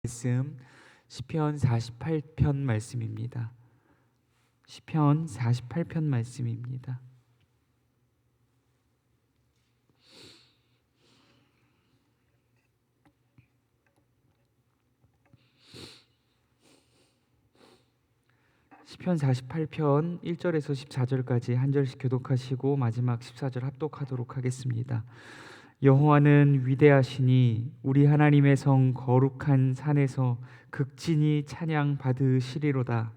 말씀 시편 48편 말씀입니다. 시편 48편 말씀입니다. 시편 48편 1절에서 14절까지 한 절씩 교독하시고 마지막 14절 합독하도록 하겠습니다. 여호와는 위대하시니 우리 하나님의 성 거룩한 산에서 극진히 찬양 받으시리로다.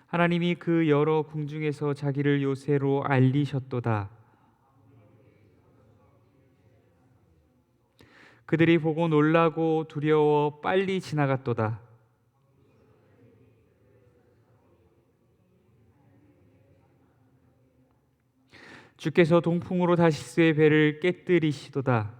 하나님이 그 여러 궁중에서 자기를 요새로 알리셨도다. 그들이 보고 놀라고 두려워 빨리 지나갔도다. 주께서 동풍으로 다시스의 배를 깨뜨리시도다.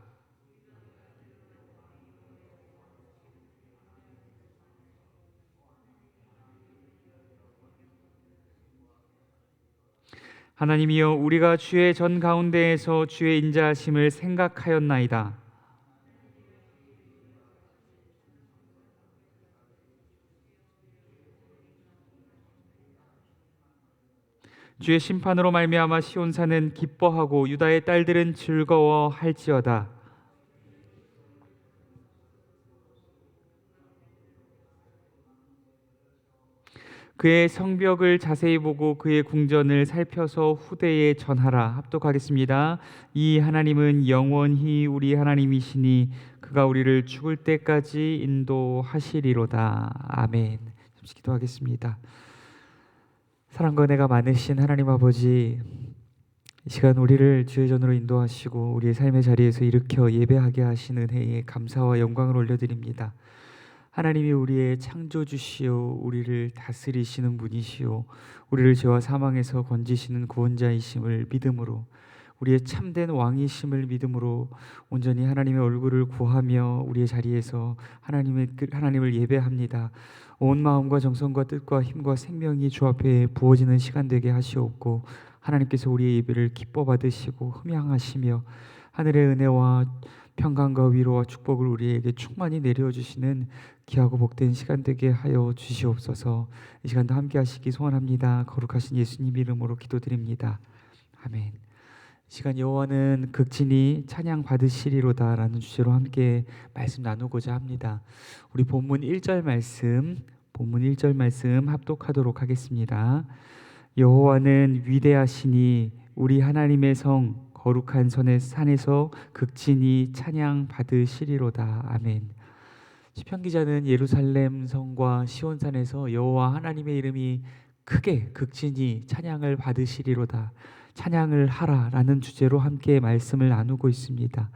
하나님이여, 우리가 주의 전 가운데에서 주의 인자하심을 생각하였나이다. 주의 심판으로 말미암아 시온산은 기뻐하고 유다의 딸들은 즐거워할지어다. 그의 성벽을 자세히 보고 그의 궁전을 살펴서 후대에 전하라. 합독하겠습니다. 이 하나님은 영원히 우리 하나님이시니 그가 우리를 죽을 때까지 인도하시리로다. 아멘. 잠시 기도하겠습니다. 사랑과 은혜가 많으신 하나님 아버지, 이 시간 우리를 주의 전으로 인도하시고 우리의 삶의 자리에서 일으켜 예배하게 하신 은혜에 감사와 영광을 올려드립니다. 하나님이 우리의 창조주시오, 우리를 다스리시는 분이시오, 우리를 죄와 사망에서 건지시는 구원자이심을 믿음으로, 우리의 참된 왕이심을 믿음으로 온전히 하나님의 얼굴을 구하며 우리의 자리에서 하나님을 예배합니다. 온 마음과 정성과 뜻과 힘과 생명이 주 앞에 부어지는 시간 되게 하시옵고, 하나님께서 우리의 예배를 기뻐 받으시고 흠양하시며 하늘의 은혜와 평강과 위로와 축복을 우리에게 충만히 내려주시는 귀하고 복된 시간 되게 하여 주시옵소서. 이 시간도 함께 하시기 소원합니다. 거룩하신 예수님 이름으로 기도드립니다. 아멘. 이 시간 여호와는 극진히 찬양 받으시리로다 라는 주제로 함께 말씀 나누고자 합니다. 우리 본문 1절 말씀 합독하도록 하겠습니다. 여호와는 위대하시니 우리 하나님의 성 거룩한 산에서 극진히 찬양 받으시리로다. 아멘. 시편 기자는 예루살렘 성과 시온산에서 여호와 하나님의 이름이 크게 극진히 찬양을 받으시리로다, 찬양을 하라라는 주제로 함께 말씀을 나누고 있습니다.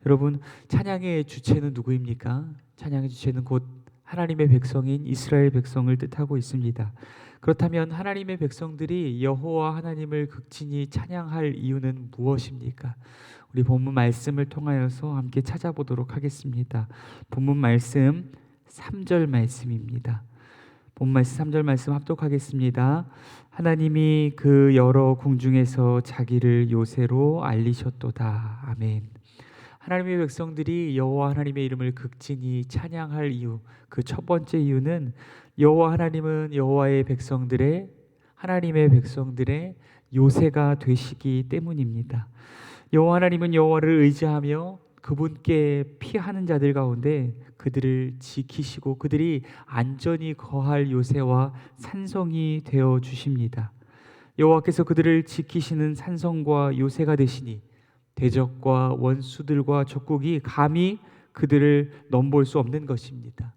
여러분, 찬양의 주체는 누구입니까? 찬양의 주체는 곧 하나님의 백성인 이스라엘 백성을 뜻하고 있습니다. 그렇다면 하나님의 백성들이 여호와 하나님을 극진히 찬양할 이유는 무엇입니까? 우리 본문 말씀을 통하여서 함께 찾아보도록 하겠습니다. 본문 말씀 3절 말씀입니다. 본문 말씀 3절 말씀 합독하겠습니다. 하나님이 그 여러 궁중에서 자기를 요새로 알리셨도다. 아멘. 하나님의 백성들이 여호와 하나님의 이름을 극진히 찬양할 이유, 그 첫 번째 이유는 여호와 하나님은 하나님의 백성들의 요새가 되시기 때문입니다. 여호와 하나님은 여호와를 의지하며 그분께 피하는 자들 가운데 그들을 지키시고 그들이 안전히 거할 요새와 산성이 되어 주십니다. 여호와께서 그들을 지키시는 산성과 요새가 되시니 대적과 원수들과 적국이 감히 그들을 넘볼 수 없는 것입니다.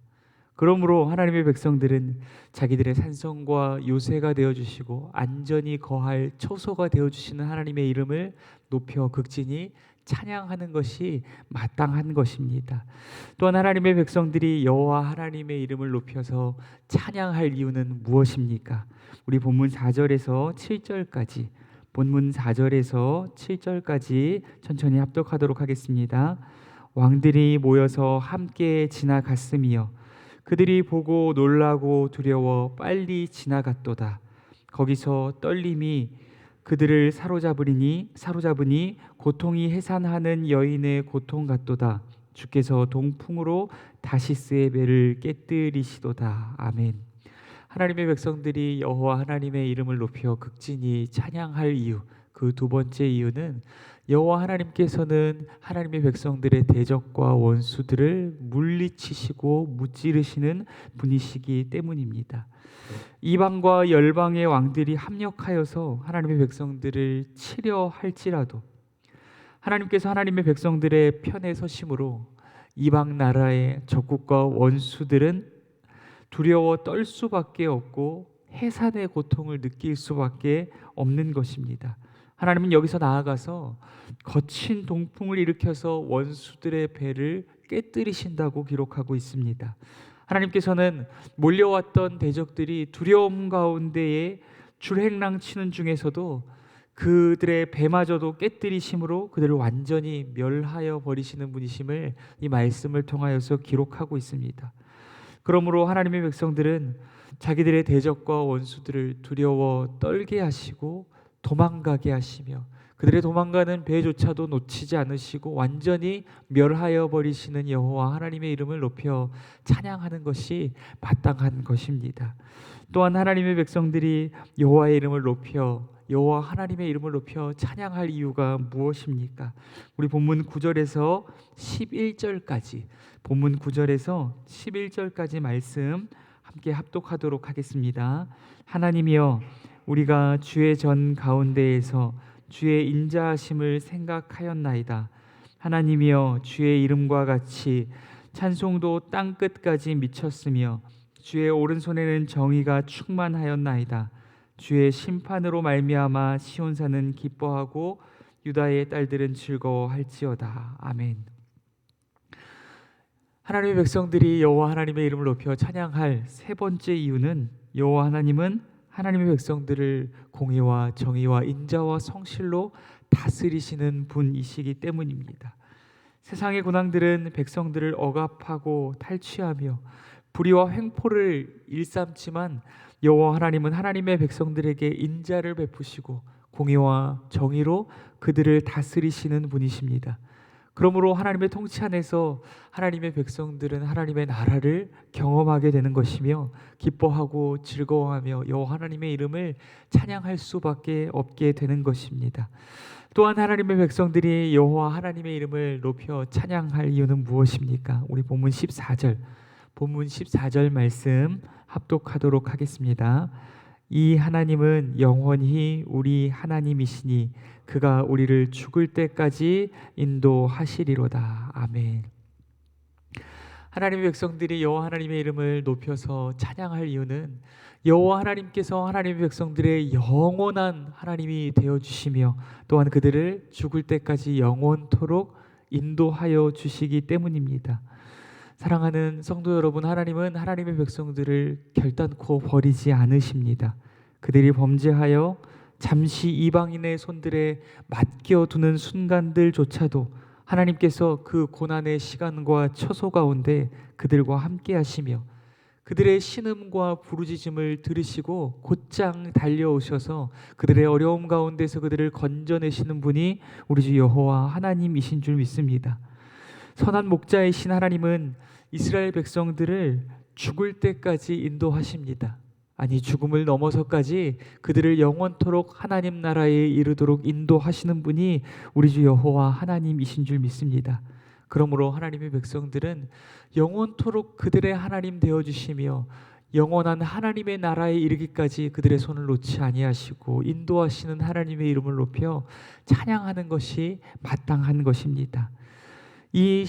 그러므로 하나님의 백성들은 자기들의 산성과 요새가 되어주시고 안전히 거할 처소가 되어주시는 하나님의 이름을 높여 극진히 찬양하는 것이 마땅한 것입니다. 또한 하나님의 백성들이 여호와 하나님의 이름을 높여서 찬양할 이유는 무엇입니까? 우리 본문 4절에서 7절까지 천천히 합독하도록 하겠습니다. 왕들이 모여서 함께 지나갔으며 그들이 보고 놀라고 두려워 빨리 지나갔도다. 거기서 떨림이 그들을 사로잡으니 고통이 해산하는 여인의 고통 같도다. 주께서 동풍으로 다시스의 배를 깨뜨리시도다. 아멘. 하나님의 백성들이 여호와 하나님의 이름을 높여 극진히 찬양할 이유, 그 두 번째 이유는 여호와 하나님께서는 하나님의 백성들의 대적과 원수들을 물리치시고 무찌르시는 분이시기 때문입니다. 이방과 열방의 왕들이 합력하여서 하나님의 백성들을 치려 할지라도 하나님께서 하나님의 백성들의 편에 서심으로 이방 나라의 적국과 원수들은 두려워 떨 수밖에 없고 해산의 고통을 느낄 수밖에 없는 것입니다. 하나님은 여기서 나아가서 거친 동풍을 일으켜서 원수들의 배를 깨뜨리신다고 기록하고 있습니다. 하나님께서는 몰려왔던 대적들이 두려움 가운데에 줄행랑 치는 중에서도 그들의 배마저도 깨뜨리심으로 그들을 완전히 멸하여 버리시는 분이심을 이 말씀을 통하여서 기록하고 있습니다. 그러므로 하나님의 백성들은 자기들의 대적과 원수들을 두려워 떨게 하시고 도망가게 하시며 그들의 도망가는 배조차도 놓치지 않으시고 완전히 멸하여 버리시는 여호와 하나님의 이름을 높여 찬양하는 것이 마땅한 것입니다. 또한 하나님의 백성들이 여호와의 이름을 높여 여호와 하나님의 이름을 높여 찬양할 이유가 무엇입니까? 우리 본문 9절에서 11절까지 본문 9절에서 11절까지 말씀 함께 합독하도록 하겠습니다. 하나님이여, 우리가 주의 전 가운데에서 주의 인자하심을 생각하였나이다. 하나님이여, 주의 이름과 같이 찬송도 땅 끝까지 미쳤으며 주의 오른손에는 정의가 충만하였나이다. 주의 심판으로 말미암아 시온산은 기뻐하고 유다의 딸들은 즐거워할지어다. 아멘. 하나님의 백성들이 여호와 하나님의 이름을 높여 찬양할 세 번째 이유는 여호와 하나님은 하나님의 백성들을 공의와 정의와 인자와 성실로 다스리시는 분이시기 때문입니다. 세상의 군왕들은 백성들을 억압하고 탈취하며 불의와 횡포를 일삼지만 여호와 하나님은 하나님의 백성들에게 인자를 베푸시고 공의와 정의로 그들을 다스리시는 분이십니다. 그러므로 하나님의 통치 안에서 하나님의 백성들은 하나님의 나라를 경험하게 되는 것이며 기뻐하고 즐거워하며 여호와 하나님의 이름을 찬양할 수밖에 없게 되는 것입니다. 또한 하나님의 백성들이 여호와 하나님의 이름을 높여 찬양할 이유는 무엇입니까? 우리 본문 14절 말씀 합독하도록 하겠습니다. 이 하나님은 영원히 우리 하나님이시니 그가 우리를 죽을 때까지 인도하시리로다. 아멘. 하나님의 백성들이 여호와 하나님의 이름을 높여서 찬양할 이유는 여호와 하나님께서 하나님의 백성들의 영원한 하나님이 되어주시며 또한 그들을 죽을 때까지 영원토록 인도하여 주시기 때문입니다. 사랑하는 성도 여러분, 하나님은 하나님의 백성들을 결단코 버리지 않으십니다. 그들이 범죄하여 잠시 이방인의 손들에 맡겨두는 순간들조차도 하나님께서 그 고난의 시간과 처소 가운데 그들과 함께 하시며 그들의 신음과 부르짖음을 들으시고 곧장 달려오셔서 그들의 어려움 가운데서 그들을 건져내시는 분이 우리 주 여호와 하나님이신 줄 믿습니다. 선한 목자이신 하나님은 이스라엘 백성들을 죽을 때까지 인도하십니다. 아니, 죽음을 넘어서까지 그들을 영원토록 하나님 나라에 이르도록 인도하시는 분이 우리 주 여호와 하나님이신 줄 믿습니다. 그러므로 하나님의 백성들은 영원토록 그들의 하나님 되어주시며 영원한 하나님의 나라에 이르기까지 그들의 손을 놓지 아니하시고 인도하시는 하나님의 이름을 높여 찬양하는 것이 마땅한 것입니다. 이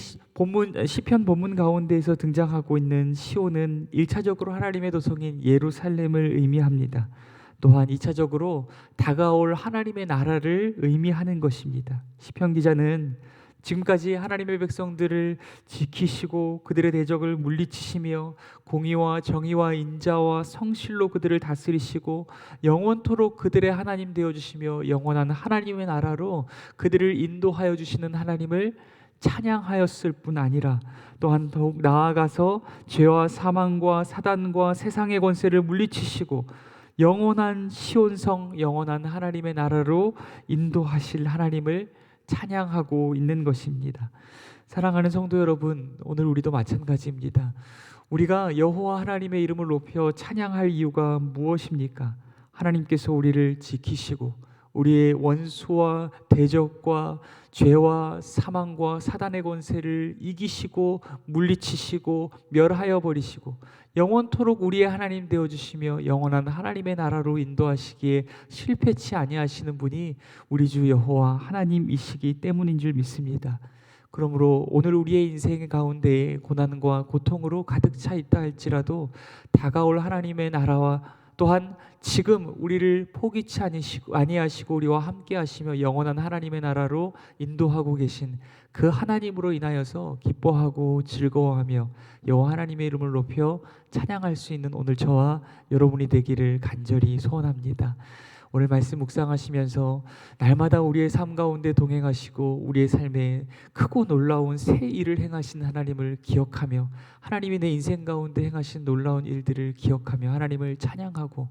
시편 본문 가운데에서 등장하고 있는 시온은 1차적으로 하나님의 도성인 예루살렘을 의미합니다. 또한 2차적으로 다가올 하나님의 나라를 의미하는 것입니다. 시편 기자는 지금까지 하나님의 백성들을 지키시고 그들의 대적을 물리치시며 공의와 정의와 인자와 성실로 그들을 다스리시고 영원토록 그들의 하나님 되어주시며 영원한 하나님의 나라로 그들을 인도하여 주시는 하나님을 찬양하였을 뿐 아니라 또한 더욱 나아가서 죄와 사망과 사단과 세상의 권세를 물리치시고 영원한 시온성, 영원한 하나님의 나라로 인도하실 하나님을 찬양하고 있는 것입니다. 사랑하는 성도 여러분, 오늘 우리도 마찬가지입니다. 우리가 여호와 하나님의 이름을 높여 찬양할 이유가 무엇입니까? 하나님께서 우리를 지키시고 우리의 원수와 대적과 죄와 사망과 사단의 권세를 이기시고 물리치시고 멸하여 버리시고 영원토록 우리의 하나님 되어 주시며 영원한 하나님의 나라로 인도하시기에 실패치 아니하시는 분이 우리 주 여호와 하나님이시기 때문인 줄 믿습니다. 그러므로 오늘 우리의 인생 가운데 고난과 고통으로 가득 차 있다 할지라도 다가올 하나님의 나라와 또한 지금 우리를 포기치 아니하시고 우리와 함께 하시며 영원한 하나님의 나라로 인도하고 계신 그 하나님으로 인하여서 기뻐하고 즐거워하며 여호와 하나님의 이름을 높여 찬양할 수 있는 오늘 저와 여러분이 되기를 간절히 소원합니다. 오늘 말씀 묵상하시면서 날마다 우리의 삶 가운데 동행하시고 우리의 삶에 크고 놀라운 새 일을 행하신 하나님을 기억하며 하나님이 내 인생 가운데 행하신 놀라운 일들을 기억하며 하나님을 찬양하고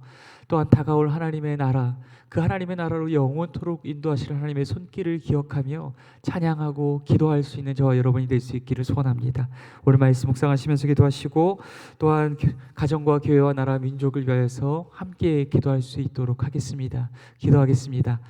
또한 다가올 하나님의 나라, 그 하나님의 나라로 영원토록 인도하실 하나님의 손길을 기억하며 찬양하고 기도할 수 있는 저와 여러분이 될 수 있기를 소원합니다. 오늘 말씀 묵상하시면서 기도하시고 또한 가정과 교회와 나라 민족을 위하여서 함께 기도할 수 있도록 하겠습니다. 기도하겠습니다.